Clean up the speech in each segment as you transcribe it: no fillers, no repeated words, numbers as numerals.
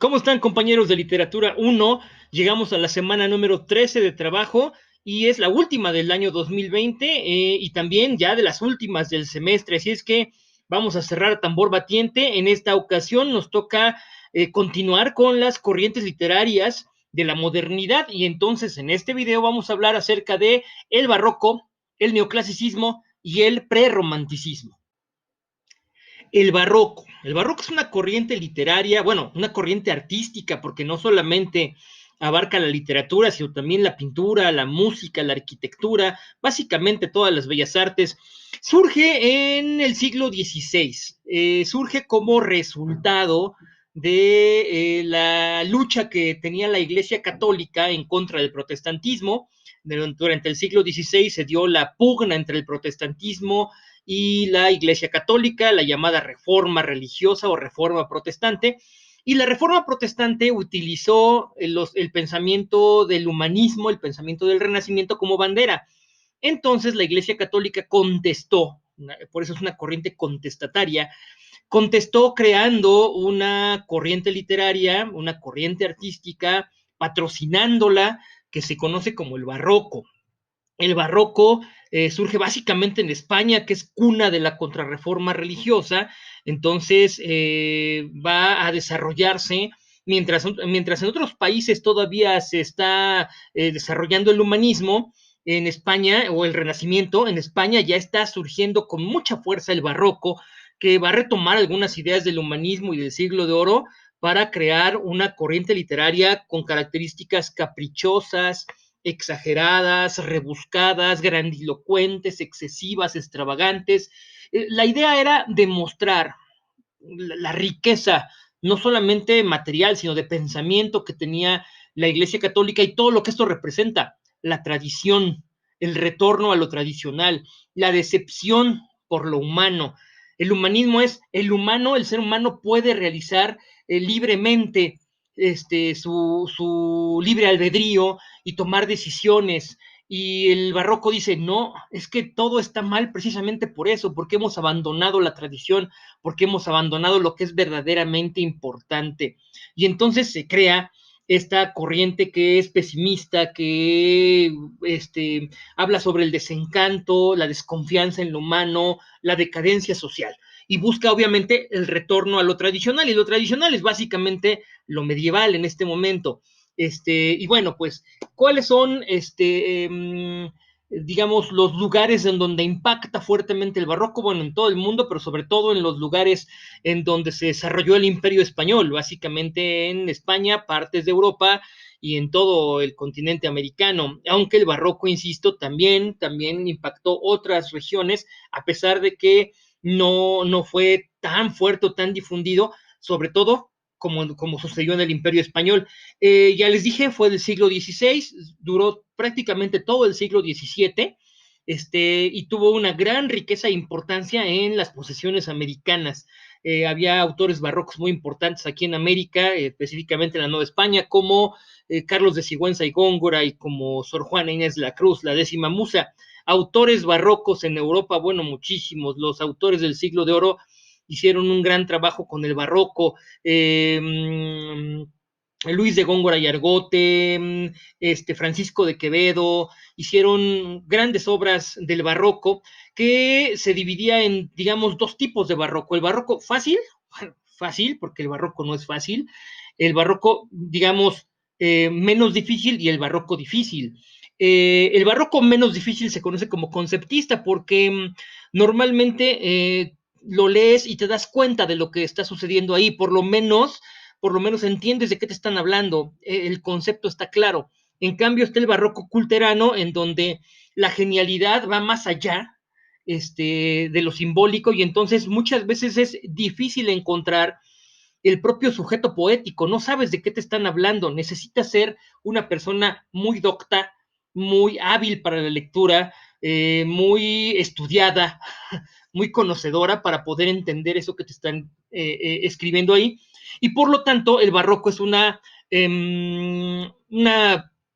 ¿Cómo están, compañeros de Literatura 1? Llegamos a la semana número 13 de trabajo y es la última del año 2020 y también ya de las últimas del semestre. Así es que vamos a cerrar tambor batiente. En esta ocasión nos toca continuar con las corrientes literarias de la modernidad y entonces en este video vamos a hablar acerca de el barroco, el neoclasicismo y el prerromanticismo. El barroco. El barroco es una corriente literaria, bueno, una corriente artística, porque no solamente abarca la literatura, sino también la pintura, la música, la arquitectura, básicamente todas las bellas artes. Surge en el siglo XVI, surge como resultado de la lucha que tenía la Iglesia Católica en contra del protestantismo. Durante el siglo XVI se dio la pugna entre el protestantismo y la Iglesia Católica, la llamada reforma religiosa o reforma protestante. Y la reforma protestante utilizó el pensamiento del humanismo, el pensamiento del renacimiento como bandera. Entonces la Iglesia Católica contestó, por eso es una corriente contestataria, contestó creando una corriente literaria, una corriente artística, patrocinándola, que se conoce como el barroco. El barroco surge básicamente en España, que es cuna de la contrarreforma religiosa, entonces va a desarrollarse mientras en otros países todavía se está desarrollando el humanismo. En España, o el Renacimiento, en España ya está surgiendo con mucha fuerza el barroco, que va a retomar algunas ideas del humanismo y del siglo de oro para crear una corriente literaria con características caprichosas, exageradas, rebuscadas, grandilocuentes, excesivas, extravagantes. La idea era demostrar la riqueza, no solamente material, sino de pensamiento que tenía la Iglesia Católica y todo lo que esto representa, la tradición, el retorno a lo tradicional, la decepción por lo humano. El humanismo es el humano, el ser humano puede realizar libremente su libre albedrío y tomar decisiones. Y el barroco dice, no, es que todo está mal precisamente por eso, porque hemos abandonado la tradición, porque hemos abandonado lo que es verdaderamente importante. Y entonces se crea esta corriente que es pesimista, que habla sobre el desencanto, la desconfianza en lo humano, la decadencia social. Y busca obviamente el retorno a lo tradicional, y lo tradicional es básicamente lo medieval en este momento. Y bueno, pues, ¿cuáles son digamos, los lugares en donde impacta fuertemente el barroco? Bueno, en todo el mundo, pero sobre todo en los lugares en donde se desarrolló el imperio español, básicamente en España, partes de Europa y en todo el continente americano, aunque el barroco, insisto, también impactó otras regiones, a pesar de que no fue tan fuerte o tan difundido, sobre todo como sucedió en el Imperio Español. Ya les dije, fue del siglo XVI, duró prácticamente todo el siglo XVII, y tuvo una gran riqueza e importancia en las posesiones americanas. Había autores barrocos muy importantes aquí en América, específicamente en la Nueva España, como Carlos de Sigüenza y Góngora y como Sor Juana Inés de la Cruz, la décima musa. Autores barrocos en Europa, bueno, muchísimos. Los autores del siglo de oro hicieron un gran trabajo con el barroco. Luis de Góngora y Argote, Francisco de Quevedo, hicieron grandes obras del barroco que se dividía en, digamos, dos tipos de barroco. El barroco fácil, fácil, porque el barroco no es fácil, el barroco, digamos, menos difícil y el barroco difícil. El barroco menos difícil se conoce como conceptista porque normalmente lo lees y te das cuenta de lo que está sucediendo ahí, por lo menos entiendes de qué te están hablando, el concepto está claro. En cambio está el barroco culterano, en donde la genialidad va más allá de lo simbólico, y entonces muchas veces es difícil encontrar el propio sujeto poético, no sabes de qué te están hablando, necesitas ser una persona muy docta, muy hábil para la lectura, muy estudiada, muy conocedora para poder entender eso que te están escribiendo ahí. Y por lo tanto, el barroco es una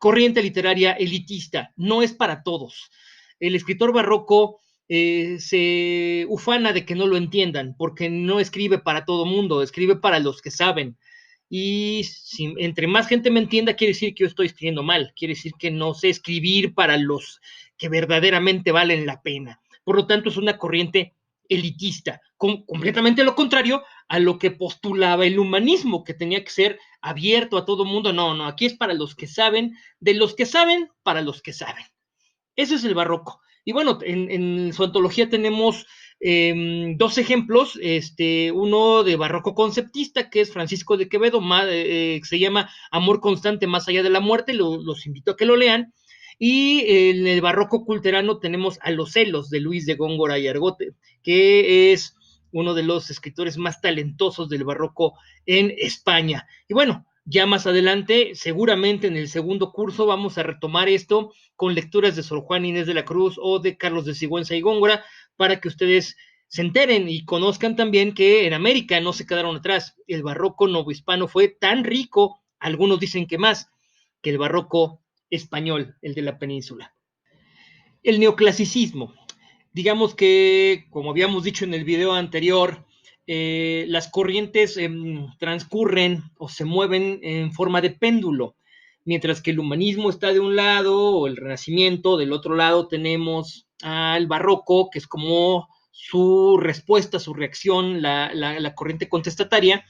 corriente literaria elitista, no es para todos. El escritor barroco se ufana de que no lo entiendan, porque no escribe para todo mundo, escribe para los que saben. y si, entre más gente me entienda, quiere decir que yo estoy escribiendo mal, quiere decir que no sé escribir para los que verdaderamente valen la pena. Por lo tanto, es una corriente elitista, completamente lo contrario a lo que postulaba el humanismo, que tenía que ser abierto a todo mundo. No, no, aquí es para los que saben, de los que saben, para los que saben. Ese es el barroco. Y bueno, en su antología tenemos dos ejemplos, uno de barroco conceptista, que es Francisco de Quevedo, se llama Amor constante más allá de la muerte, los invito a que lo lean, y en el barroco culterano tenemos a Los celos de Luis de Góngora y Argote, que es uno de los escritores más talentosos del barroco en España. Y bueno, ya más adelante, seguramente en el segundo curso, vamos a retomar esto con lecturas de Sor Juana Inés de la Cruz o de Carlos de Sigüenza y Góngora, para que ustedes se enteren y conozcan también que en América no se quedaron atrás. El barroco novohispano fue tan rico, algunos dicen que más, que el barroco español, el de la península. El neoclasicismo. Digamos que, como habíamos dicho en el video anterior, las corrientes transcurren o se mueven en forma de péndulo. Mientras que el humanismo está de un lado, o el renacimiento, del otro lado tenemos al barroco, que es como su respuesta, su reacción, la corriente contestataria.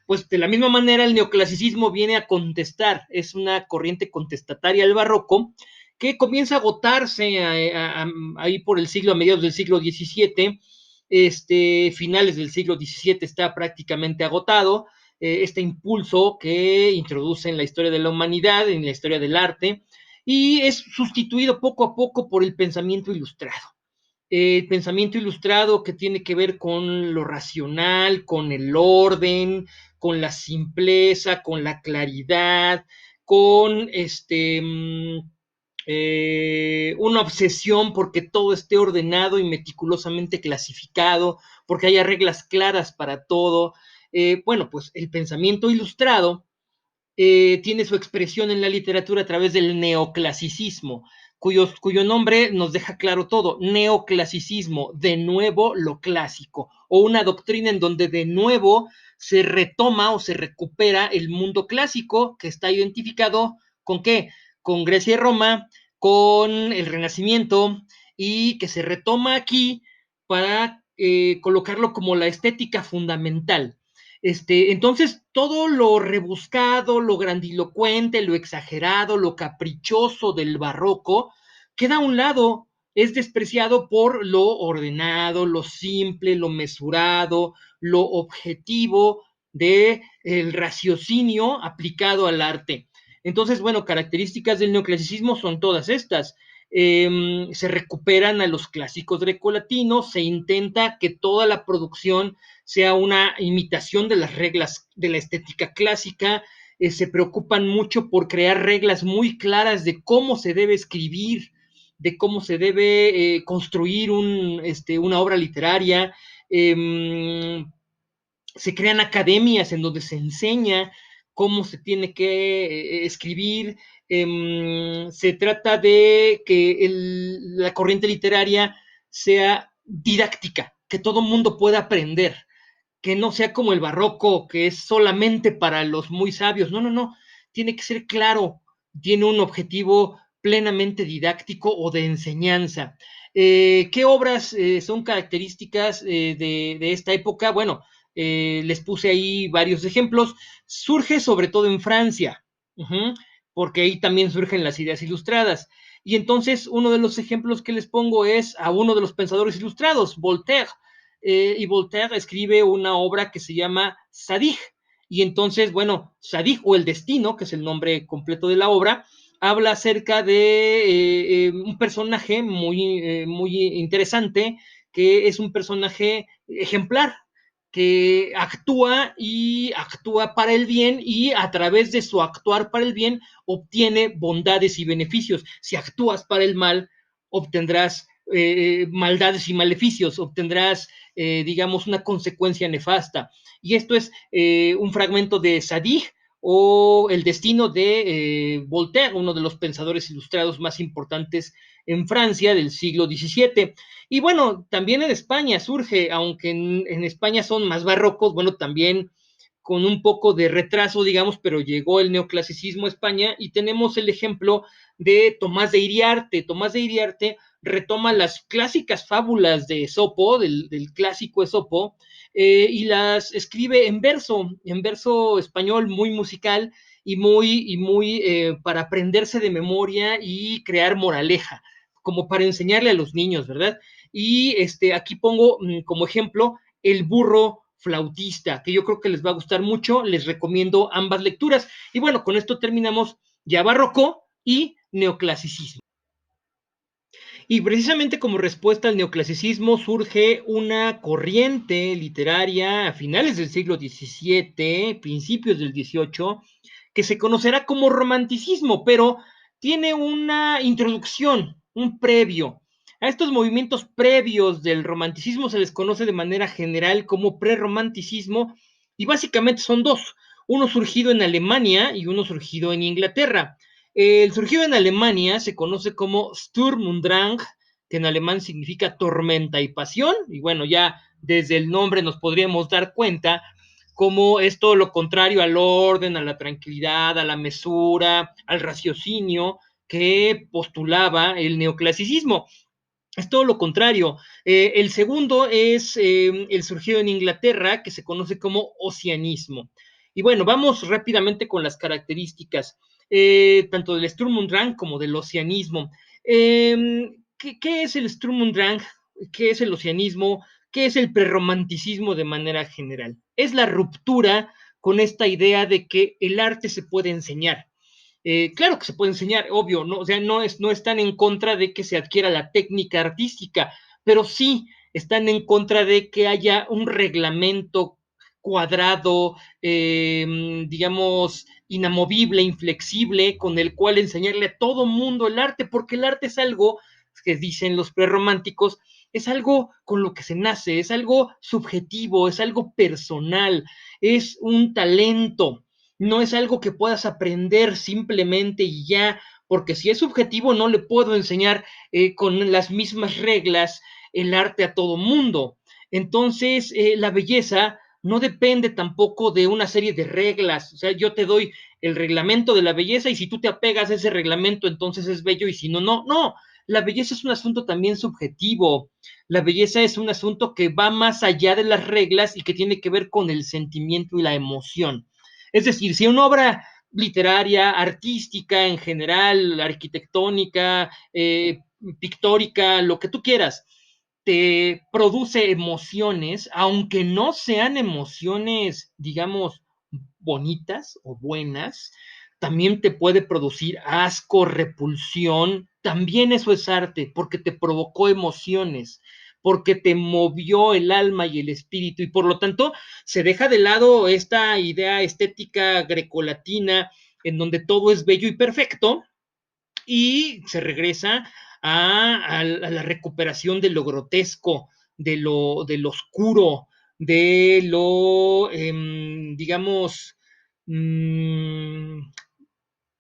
Pues de la misma manera el neoclasicismo viene a contestar, es una corriente contestataria al barroco, que comienza a agotarse ahí por el siglo, a mediados del siglo XVII, finales del siglo XVII está prácticamente agotado, este impulso que introduce en la historia de la humanidad, en la historia del arte, y es sustituido poco a poco por el pensamiento ilustrado. El pensamiento ilustrado que tiene que ver con lo racional, con el orden, con la simpleza, con la claridad, con una obsesión porque todo esté ordenado y meticulosamente clasificado, porque haya reglas claras para todo. Bueno, pues el pensamiento ilustrado tiene su expresión en la literatura a través del neoclasicismo, cuyo nombre nos deja claro todo: neoclasicismo, de nuevo lo clásico, o una doctrina en donde de nuevo se retoma o se recupera el mundo clásico, que está identificado con ¿qué? Con Grecia y Roma, con el Renacimiento, y que se retoma aquí para colocarlo como la estética fundamental. Entonces, todo lo rebuscado, lo grandilocuente, lo exagerado, lo caprichoso del barroco queda a un lado, es despreciado por lo ordenado, lo simple, lo mesurado, lo objetivo del raciocinio aplicado al arte. Entonces, bueno, características del neoclasicismo son todas estas. Se recuperan a los clásicos grecolatinos, se intenta que toda la producción sea una imitación de las reglas de la estética clásica, se preocupan mucho por crear reglas muy claras de cómo se debe escribir, de cómo se debe construir una obra literaria. Se crean academias en donde se enseña cómo se tiene que escribir. Se trata de que la corriente literaria sea didáctica, que todo mundo pueda aprender, que no sea como el barroco, que es solamente para los muy sabios. No, no, no. Tiene que ser claro, tiene un objetivo plenamente didáctico o de enseñanza. ¿Qué obras son características de esta época? Bueno, les puse ahí varios ejemplos. Surge sobre todo en Francia, porque ahí también surgen las ideas ilustradas. Y entonces uno de los ejemplos que les pongo es a uno de los pensadores ilustrados, Voltaire. Y Voltaire escribe una obra que se llama Zadig. Y entonces, bueno, Zadig o El Destino, que es el nombre completo de la obra, habla acerca de un personaje muy interesante, que es un personaje ejemplar, que actúa y actúa para el bien, y a través de su actuar para el bien obtiene bondades y beneficios. Si actúas para el mal, obtendrás maldades y maleficios, obtendrás, digamos, una consecuencia nefasta. Y esto es un fragmento de Zadig o El destino de Voltaire, uno de los pensadores ilustrados más importantes en Francia del siglo XVII. Y bueno, también en España surge, aunque en España son más barrocos, bueno, también con un poco de retraso, digamos, pero llegó el neoclasicismo a España y tenemos el ejemplo de Tomás de Iriarte. Tomás de Iriarte retoma las clásicas fábulas de Esopo, del clásico Esopo, y las escribe en verso español muy musical y muy para aprenderse de memoria y crear moraleja, como para enseñarle a los niños, ¿verdad? Y aquí pongo como ejemplo El burro flautista, que yo creo que les va a gustar mucho, les recomiendo ambas lecturas. Y bueno, con esto terminamos ya barroco y neoclasicismo. Y precisamente como respuesta al neoclasicismo surge una corriente literaria a finales del siglo XVII, principios del XVIII, que se conocerá como romanticismo, pero tiene una introducción, un previo. A estos movimientos previos del romanticismo se les conoce de manera general como prerromanticismo y básicamente son dos, uno surgido en Alemania y uno surgido en Inglaterra. El surgido en Alemania se conoce como Sturm und Drang, que en alemán significa tormenta y pasión, y bueno, ya desde el nombre nos podríamos dar cuenta cómo es todo lo contrario al orden, a la tranquilidad, a la mesura, al raciocinio que postulaba el neoclasicismo. Es todo lo contrario. El segundo es el surgido en Inglaterra, que se conoce como oceanismo. Y bueno, vamos rápidamente con las características, tanto del Sturm und Drang como del oceanismo. ¿Qué es el Sturm und Drang? ¿Qué es el oceanismo? ¿Qué es el prerromanticismo de manera general? Es la ruptura con esta idea de que el arte se puede enseñar. Claro que se puede enseñar, obvio, ¿no? O sea, no están en contra de que se adquiera la técnica artística, pero sí están en contra de que haya un reglamento cuadrado, digamos, inamovible, inflexible, con el cual enseñarle a todo mundo el arte, porque el arte es algo que dicen los prerrománticos, es algo con lo que se nace, es algo subjetivo, es algo personal, es un talento, no es algo que puedas aprender simplemente y ya, porque si es subjetivo no le puedo enseñar con las mismas reglas el arte a todo mundo. Entonces, la belleza no depende tampoco de una serie de reglas, o sea, yo te doy el reglamento de la belleza y si tú te apegas a ese reglamento, entonces es bello y si no, no, no. La belleza es un asunto también subjetivo. La belleza es un asunto que va más allá de las reglas y que tiene que ver con el sentimiento y la emoción. Es decir, si una obra literaria, artística en general, arquitectónica, pictórica, lo que tú quieras, te produce emociones, aunque no sean emociones, digamos, bonitas o buenas, también te puede producir asco, repulsión, también eso es arte, porque te provocó emociones, porque te movió el alma y el espíritu, y por lo tanto se deja de lado esta idea estética grecolatina en donde todo es bello y perfecto, y se regresa a la recuperación de lo grotesco, de lo oscuro, de lo, digamos, mmm,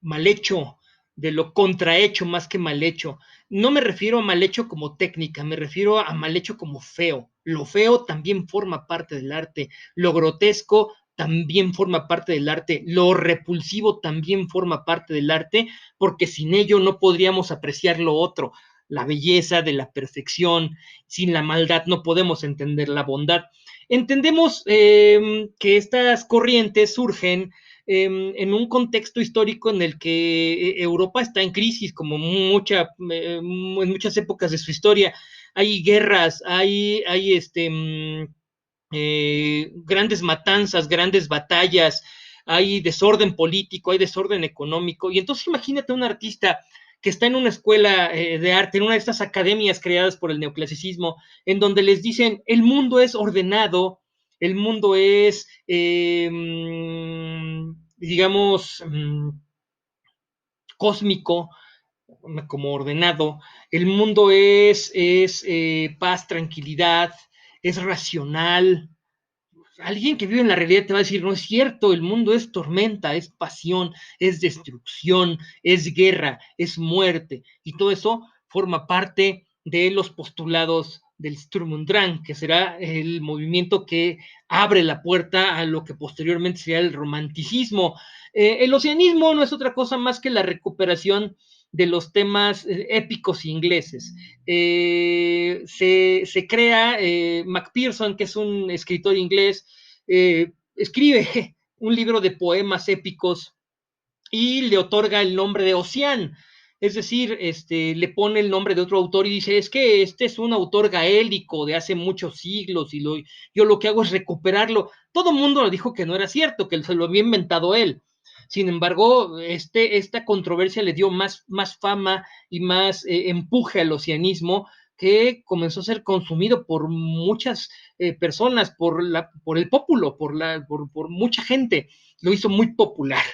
mal hecho, de lo contrahecho más que mal hecho. No me refiero a mal hecho como técnica, me refiero a mal hecho como feo. Lo feo también forma parte del arte, lo grotesco también forma parte del arte, lo repulsivo también forma parte del arte, porque sin ello no podríamos apreciar lo otro, la belleza de la perfección, sin la maldad no podemos entender la bondad. Entendemos que estas corrientes surgen en un contexto histórico en el que Europa está en crisis, como en muchas épocas de su historia. Hay guerras, grandes matanzas, grandes batallas, hay desorden político, hay desorden económico. Y entonces imagínate un artista que está en una escuela de arte, en una de estas academias creadas por el neoclasicismo, en donde les dicen, el mundo es ordenado, el mundo es, digamos, cósmico, como ordenado, el mundo es paz, tranquilidad, es racional. Alguien que vive en la realidad te va a decir, no es cierto, el mundo es tormenta, es pasión, es destrucción, es guerra, es muerte, y todo eso forma parte de los postulados del Sturm und Drang, que será el movimiento que abre la puerta a lo que posteriormente sería el romanticismo. El oceanismo no es otra cosa más que la recuperación de los temas épicos ingleses. Se crea Macpherson, que es un escritor inglés, escribe un libro de poemas épicos y le otorga el nombre de Ocean. Es decir, le pone el nombre de otro autor y dice, es que este es un autor gaélico de hace muchos siglos y yo lo que hago es recuperarlo. Todo el mundo le dijo que no era cierto, que se lo había inventado él. Sin embargo, esta controversia le dio más fama y más empuje al oceanismo, que comenzó a ser consumido por muchas personas, por el pópulo, por mucha gente. Lo hizo muy popular.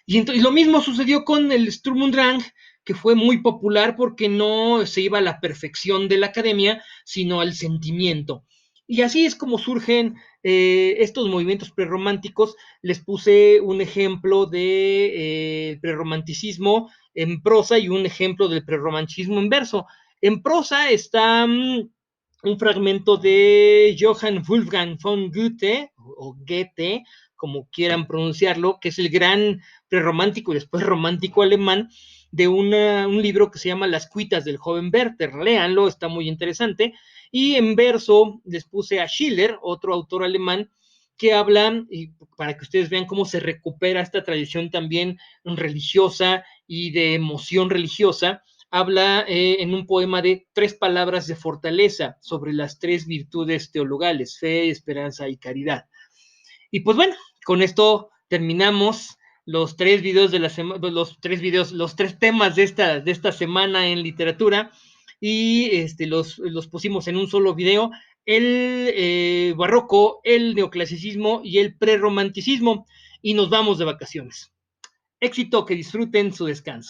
Y lo mismo sucedió con el Sturm und Drang, que fue muy popular porque no se iba a la perfección de la academia, sino al sentimiento. Y así es como surgen estos movimientos prerrománticos. Les puse un ejemplo de prerromanticismo en prosa y un ejemplo del prerromanticismo en verso. En prosa está un fragmento de Johann Wolfgang von Goethe, o Goethe, como quieran pronunciarlo, que es el gran prerromántico y después romántico alemán, de un libro que se llama Las cuitas del joven Werther. Léanlo, está muy interesante. Y en verso les puse a Schiller, otro autor alemán, que habla, y para que ustedes vean cómo se recupera esta tradición también religiosa y de emoción religiosa, habla en un poema de 3 palabras de fortaleza sobre las 3 virtudes teologales, fe, esperanza y caridad. Y pues bueno, con esto terminamos los 3 videos de la semana, los 3 temas de esta semana en literatura, y los pusimos en un solo video: el barroco, el neoclasicismo y el prerromanticismo, y nos vamos de vacaciones. Éxito, que disfruten su descanso.